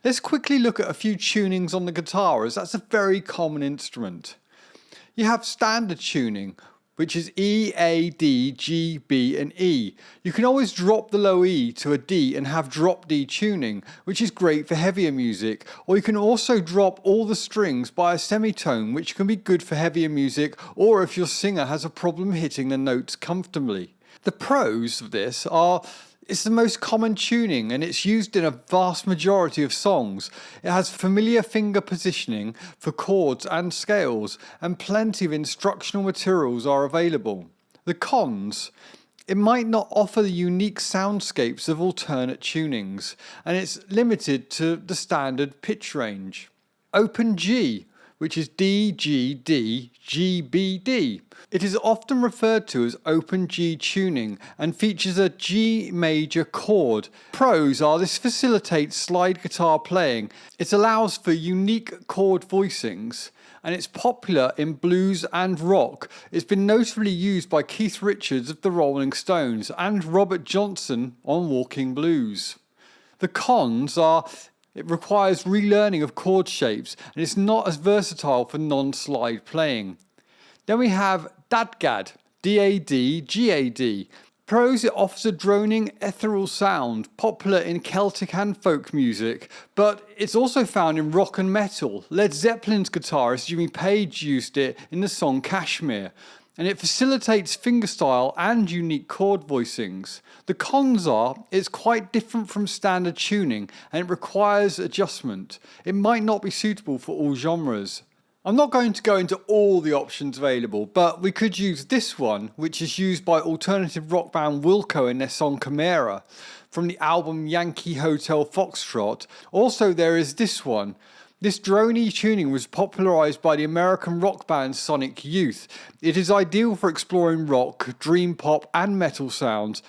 Let's quickly look at a few tunings on the guitar, as that's a very common instrument. You have standard tuning, which is E, A, D, G, B and E. You can always drop the low E to a D and have drop D tuning, which is great for heavier music, or you can also drop all the strings by a semitone, which can be good for heavier music or if your singer has a problem hitting the notes comfortably. The pros of this are it's the most common tuning and it's used in a vast majority of songs. It has familiar finger positioning for chords and scales, and plenty of instructional materials are available. The cons: it might not offer the unique soundscapes of alternate tunings, and it's limited to the standard pitch range. Open G, which is D, G, D, G, B, D. It is often referred to as open G tuning and features a G major chord. Pros are this facilitates slide guitar playing, it allows for unique chord voicings, and it's popular in blues and rock. It's been notably used by Keith Richards of the Rolling Stones and Robert Johnson on Walking Blues. The cons are it requires relearning of chord shapes and it's not as versatile for non-slide playing. Then we have thathad, D-A-D, G-A-D. Pros: it offers a droning, ethereal sound, popular in Celtic and folk music, but it's also found in rock and metal. Led Zeppelin's guitarist Jimmy Page used it in the song Kashmir, and it facilitates fingerstyle and unique chord voicings. The cons are it's quite different from standard tuning and it requires adjustment. It might not be suitable for all genres. I'm not going to go into all the options available, but we could use this one, which is used by alternative rock band Wilco in their song Chimera from the album Yankee Hotel Foxtrot. Also there is this one. This drony tuning was popularised by the American rock band Sonic Youth. It is ideal for exploring rock, dream pop and metal sounds,